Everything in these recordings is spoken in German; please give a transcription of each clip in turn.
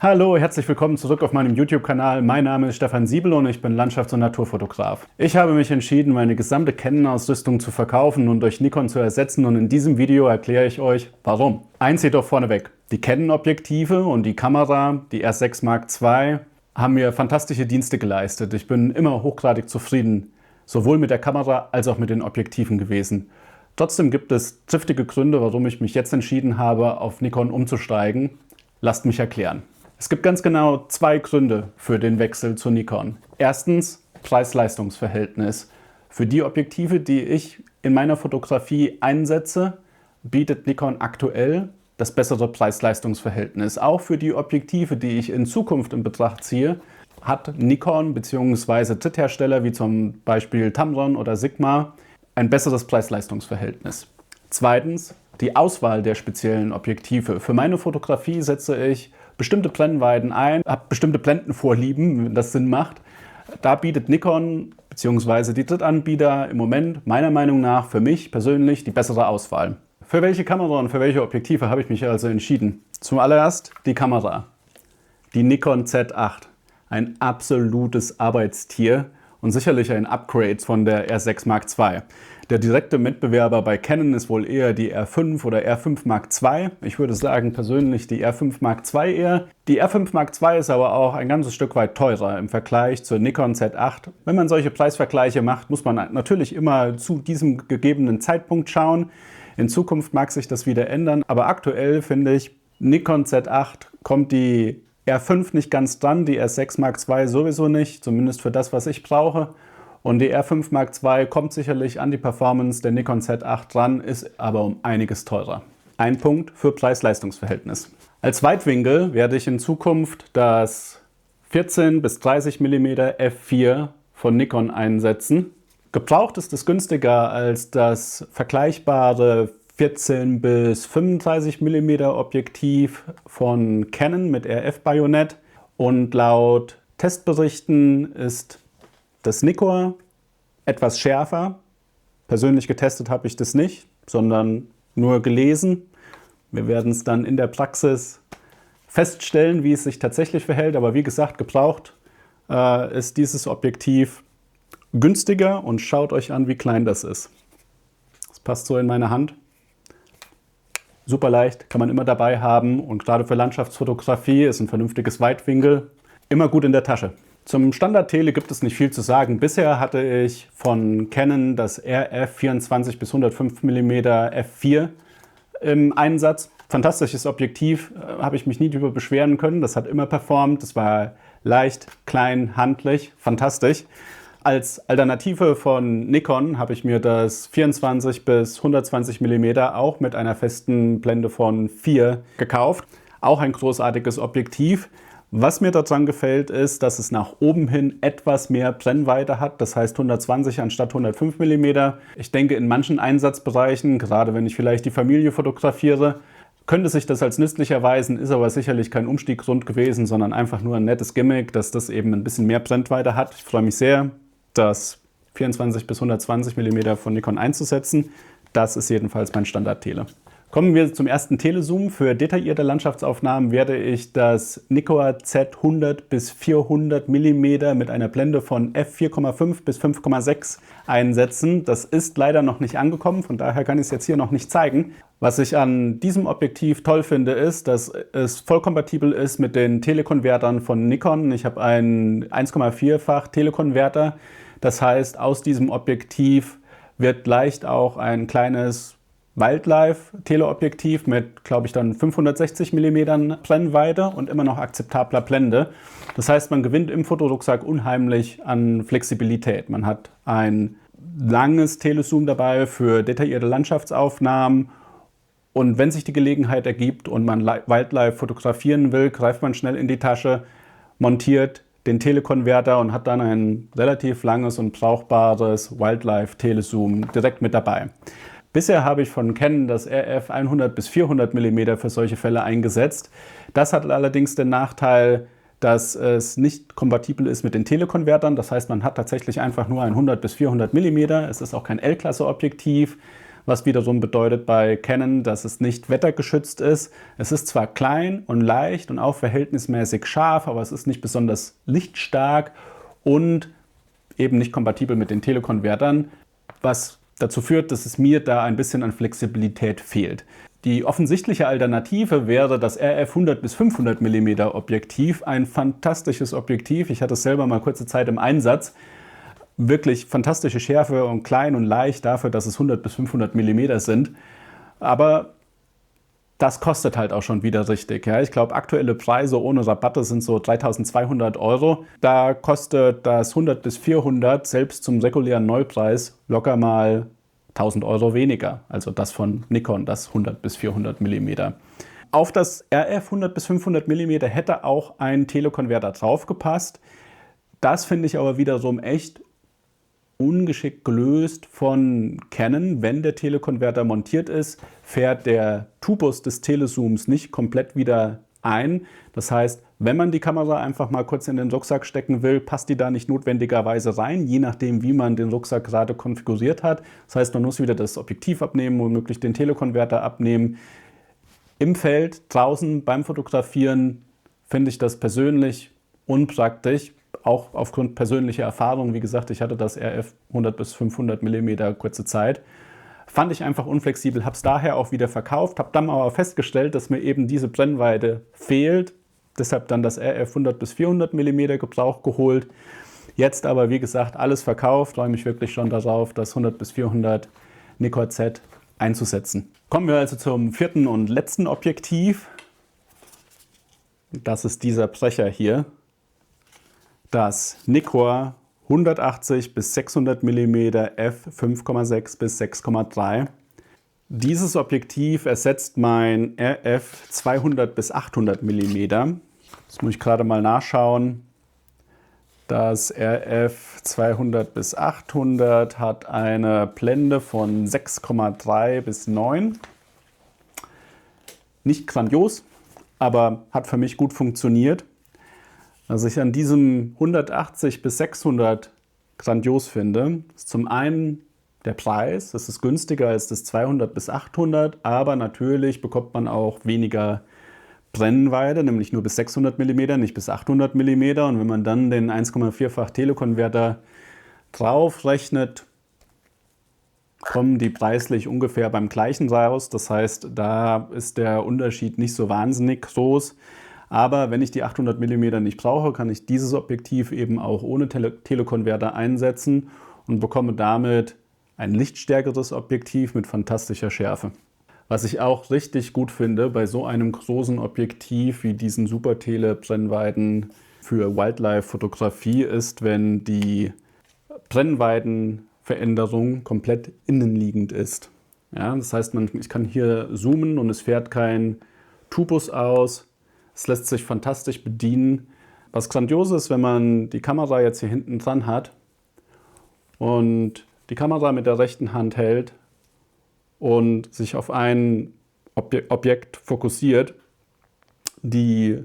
Hallo, herzlich willkommen zurück auf meinem YouTube-Kanal. Mein Name ist Stefan Siebel und ich bin Landschafts- und Naturfotograf. Ich habe mich entschieden, meine gesamte Canon-Ausrüstung zu verkaufen und durch Nikon zu ersetzen, und in diesem Video erkläre ich euch, warum. Eins jedoch vorneweg: Die Canon-Objektive und die Kamera, die R6 Mark II, haben mir fantastische Dienste geleistet. Ich bin immer hochgradig zufrieden, sowohl mit der Kamera als auch mit den Objektiven gewesen. Trotzdem gibt es triftige Gründe, warum ich mich jetzt entschieden habe, auf Nikon umzusteigen. Lasst mich erklären. Es gibt ganz genau zwei Gründe für den Wechsel zu Nikon. Erstens, Preis-Leistungs-Verhältnis. Für die Objektive, die ich in meiner Fotografie einsetze, bietet Nikon aktuell das bessere Preis-Leistungs-Verhältnis. Auch für die Objektive, die ich in Zukunft in Betracht ziehe, hat Nikon bzw. Dritthersteller wie zum Beispiel Tamron oder Sigma ein besseres Preis-Leistungs-Verhältnis. Zweitens, die Auswahl der speziellen Objektive. Für meine Fotografie setze ich bestimmte Brennweiten ein, habe bestimmte Blendenvorlieben, wenn das Sinn macht. Da bietet Nikon bzw. die Drittanbieter im Moment meiner Meinung nach für mich persönlich die bessere Auswahl. Für welche Kamera und für welche Objektive habe ich mich also entschieden? Zum allererst die Kamera. Die Nikon Z8. Ein absolutes Arbeitstier und sicherlich ein Upgrade von der R6 Mark II. Der direkte Mitbewerber bei Canon ist wohl eher die R5 oder R5 Mark II. Ich würde sagen persönlich die R5 Mark II eher. Die R5 Mark II ist aber auch ein ganzes Stück weit teurer im Vergleich zur Nikon Z8. Wenn man solche Preisvergleiche macht, muss man natürlich immer zu diesem gegebenen Zeitpunkt schauen. In Zukunft mag sich das wieder ändern, aber aktuell finde ich, Nikon Z8 kommt die R5 nicht ganz dran, die R6 Mark II sowieso nicht, zumindest für das, was ich brauche. Und die R5 Mark II kommt sicherlich an die Performance der Nikon Z8 dran, ist aber um einiges teurer. Ein Punkt für Preis-Leistungs-Verhältnis. Als Weitwinkel werde ich in Zukunft das 14 bis 30 mm f4 von Nikon einsetzen. Gebraucht ist es günstiger als das vergleichbare 14 bis 35 mm Objektiv von Canon mit RF-Bajonett, und laut Testberichten ist das Nikkor etwas schärfer. Persönlich getestet habe ich das nicht, sondern nur gelesen. Wir werden es dann in der Praxis feststellen, wie es sich tatsächlich verhält, aber wie gesagt, gebraucht ist dieses Objektiv günstiger, und schaut euch an, wie klein das ist. Das passt so in meine Hand. Super leicht, kann man immer dabei haben, und gerade für Landschaftsfotografie ist ein vernünftiges Weitwinkel immer gut in der Tasche. Zum Standard-Tele gibt es nicht viel zu sagen. Bisher hatte ich von Canon das RF 24 bis 105 mm f4 im Einsatz. Fantastisches Objektiv, habe ich mich nie drüber beschweren können. Das hat immer performt, das war leicht, klein, handlich, fantastisch. Als Alternative von Nikon habe ich mir das 24 bis 120 mm auch mit einer festen Blende von 4 gekauft. Auch ein großartiges Objektiv. Was mir daran gefällt, ist, dass es nach oben hin etwas mehr Brennweite hat. Das heißt 120 anstatt 105 mm. Ich denke, in manchen Einsatzbereichen, gerade wenn ich vielleicht die Familie fotografiere, könnte sich das als nützlich erweisen, ist aber sicherlich kein Umstiegsgrund gewesen, sondern einfach nur ein nettes Gimmick, dass das eben ein bisschen mehr Brennweite hat. Ich freue mich sehr, das 24 bis 120 mm von Nikon einzusetzen. Das ist jedenfalls mein Standard-Tele. Kommen wir zum ersten Telezoom. Für detaillierte Landschaftsaufnahmen werde ich das Nikkor Z100 bis 400 mm mit einer Blende von f4,5 bis 5,6 einsetzen. Das ist leider noch nicht angekommen, von daher kann ich es jetzt hier noch nicht zeigen. Was ich an diesem Objektiv toll finde, ist, dass es voll kompatibel ist mit den Telekonvertern von Nikon. Ich habe einen 1,4-fach Telekonverter. Das heißt, aus diesem Objektiv wird leicht auch ein kleines Wildlife-Teleobjektiv mit, glaube ich, dann 560 mm Brennweite und immer noch akzeptabler Blende. Das heißt, man gewinnt im Fotorucksack unheimlich an Flexibilität. Man hat ein langes Telezoom dabei für detaillierte Landschaftsaufnahmen, und wenn sich die Gelegenheit ergibt und man Wildlife fotografieren will, greift man schnell in die Tasche, montiert den Telekonverter und hat dann ein relativ langes und brauchbares Wildlife-Telezoom direkt mit dabei. Bisher habe ich von Canon das RF 100 bis 400 mm für solche Fälle eingesetzt. Das hat allerdings den Nachteil, dass es nicht kompatibel ist mit den Telekonvertern. Das heißt, man hat tatsächlich einfach nur ein 100 bis 400 mm. Es ist auch kein L-Klasse-Objektiv. was wiederum bedeutet bei Canon, dass es nicht wettergeschützt ist. Es ist zwar klein und leicht und auch verhältnismäßig scharf, aber es ist nicht besonders lichtstark und eben nicht kompatibel mit den Telekonvertern, was dazu führt, dass es mir da ein bisschen an Flexibilität fehlt. Die offensichtliche Alternative wäre das RF 100 bis 500 mm Objektiv, ein fantastisches Objektiv. Ich hatte es selber mal kurze Zeit im Einsatz. Wirklich fantastische Schärfe und klein und leicht dafür, dass es 100 bis 500 mm sind. Aber das kostet halt auch schon wieder richtig. Ja, ich glaube, aktuelle Preise ohne Rabatte sind so 3.200 Euro. Da kostet das 100 bis 400 selbst zum regulären Neupreis locker mal 1.000 Euro weniger. Also das von Nikon, das 100 bis 400 mm. Auf das RF 100 bis 500 mm hätte auch ein Telekonverter draufgepasst. Das finde ich aber wiederum echt ungeschickt gelöst von Canon. Wenn der Telekonverter montiert ist, fährt der Tubus des Telezooms nicht komplett wieder ein. Das heißt, wenn man die Kamera einfach mal kurz in den Rucksack stecken will, passt die da nicht notwendigerweise rein, je nachdem, wie man den Rucksack gerade konfiguriert hat. Das heißt, man muss wieder das Objektiv abnehmen, womöglich den Telekonverter abnehmen. Im Feld, draußen beim Fotografieren finde ich das persönlich unpraktisch. Auch aufgrund persönlicher Erfahrung, wie gesagt, ich hatte das RF 100 bis 500 mm kurze Zeit, fand ich einfach unflexibel, habe es daher auch wieder verkauft, habe dann aber festgestellt, dass mir eben diese Brennweite fehlt, deshalb dann das RF 100 bis 400 mm Gebrauch geholt. Jetzt aber, wie gesagt, alles verkauft, freue mich wirklich schon darauf, das 100 bis 400 Nikkor Z einzusetzen. Kommen wir also zum vierten und letzten Objektiv. Das ist dieser Brecher hier. Das Nikkor 180 bis 600 mm f 5,6 bis 6,3. Dieses Objektiv ersetzt mein RF 200 bis 800 mm. Das muss ich gerade mal nachschauen. Das RF 200 bis 800 hat eine Blende von 6,3 bis 9. Nicht grandios, aber hat für mich gut funktioniert. Was ich an diesem 180 bis 600 grandios finde, ist zum einen der Preis. Das ist günstiger als das 200 bis 800, aber natürlich bekommt man auch weniger Brennweite, nämlich nur bis 600 mm, nicht bis 800 mm. Und wenn man dann den 1,4-fach Telekonverter draufrechnet, kommen die preislich ungefähr beim gleichen raus. Das heißt, da ist der Unterschied nicht so wahnsinnig groß. Aber wenn ich die 800 mm nicht brauche, kann ich dieses Objektiv eben auch ohne Telekonverter einsetzen und bekomme damit ein lichtstärkeres Objektiv mit fantastischer Schärfe. Was ich auch richtig gut finde bei so einem großen Objektiv wie diesen Super-Tele-Brennweiten für Wildlife-Fotografie ist, wenn die Brennweitenveränderung komplett innenliegend ist. Ja, das heißt, ich kann hier zoomen und es fährt kein Tubus aus. Es lässt sich fantastisch bedienen. Was grandios ist, wenn man die Kamera jetzt hier hinten dran hat und die Kamera mit der rechten Hand hält und sich auf ein Objekt fokussiert, die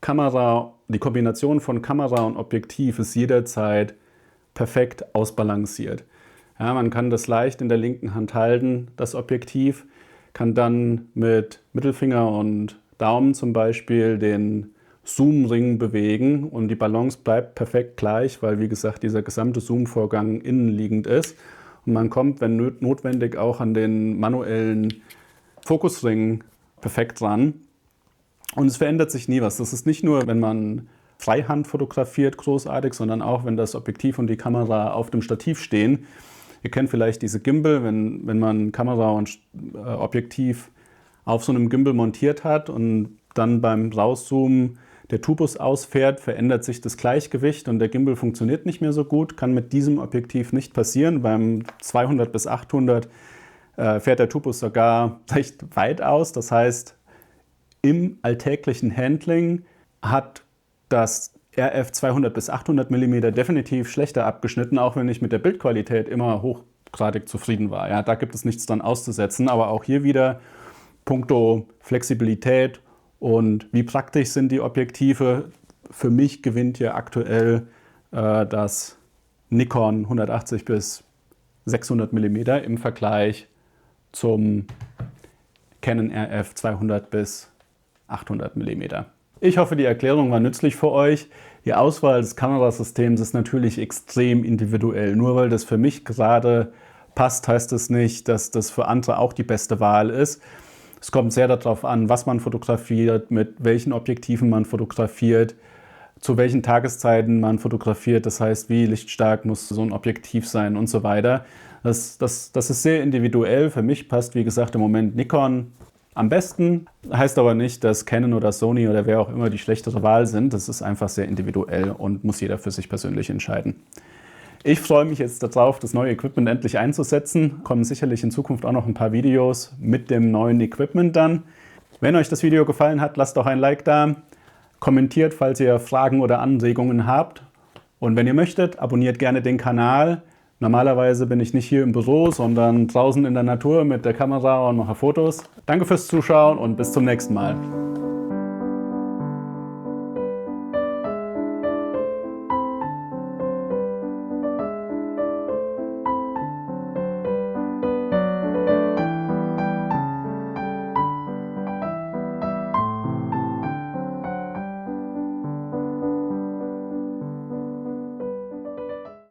Kombination von Kamera und Objektiv ist jederzeit perfekt ausbalanciert. Ja, man kann das leicht in der linken Hand halten, das Objektiv, kann dann mit Mittelfinger und Daumen zum Beispiel den Zoom-Ring bewegen und die Balance bleibt perfekt gleich, weil wie gesagt dieser gesamte Zoom-Vorgang innenliegend ist. Und man kommt, wenn notwendig, auch an den manuellen Fokusring perfekt dran. Und es verändert sich nie was. Das ist nicht nur, wenn man Freihand fotografiert, großartig, sondern auch, wenn das Objektiv und die Kamera auf dem Stativ stehen. Ihr kennt vielleicht diese Gimbal, wenn man Kamera und Objektiv auf so einem Gimbal montiert hat und dann beim Rauszoomen der Tubus ausfährt, verändert sich das Gleichgewicht und der Gimbal funktioniert nicht mehr so gut. Kann mit diesem Objektiv nicht passieren. Beim 200 bis 800 fährt der Tubus sogar recht weit aus. Das heißt, im alltäglichen Handling hat das RF 200 bis 800 mm definitiv schlechter abgeschnitten, auch wenn ich mit der Bildqualität immer hochgradig zufrieden war. Ja, da gibt es nichts dran auszusetzen, aber auch hier wieder puncto Flexibilität und wie praktisch sind die Objektive. Für mich gewinnt hier aktuell das Nikon 180 bis 600 mm im Vergleich zum Canon RF 200 bis 800 mm. Ich hoffe, die Erklärung war nützlich für euch. Die Auswahl des Kamerasystems ist natürlich extrem individuell. Nur weil das für mich gerade passt, heißt es nicht, dass das für andere auch die beste Wahl ist. Es kommt sehr darauf an, was man fotografiert, mit welchen Objektiven man fotografiert, zu welchen Tageszeiten man fotografiert. Das heißt, wie lichtstark muss so ein Objektiv sein und so weiter. Das ist sehr individuell. Für mich passt, wie gesagt, im Moment Nikon am besten. Heißt aber nicht, dass Canon oder Sony oder wer auch immer die schlechtere Wahl sind. Das ist einfach sehr individuell und muss jeder für sich persönlich entscheiden. Ich freue mich jetzt darauf, das neue Equipment endlich einzusetzen. Kommen sicherlich in Zukunft auch noch ein paar Videos mit dem neuen Equipment dann. Wenn euch das Video gefallen hat, lasst doch ein Like da. Kommentiert, falls ihr Fragen oder Anregungen habt. Und wenn ihr möchtet, abonniert gerne den Kanal. Normalerweise bin ich nicht hier im Büro, sondern draußen in der Natur mit der Kamera und mache Fotos. Danke fürs Zuschauen und bis zum nächsten Mal.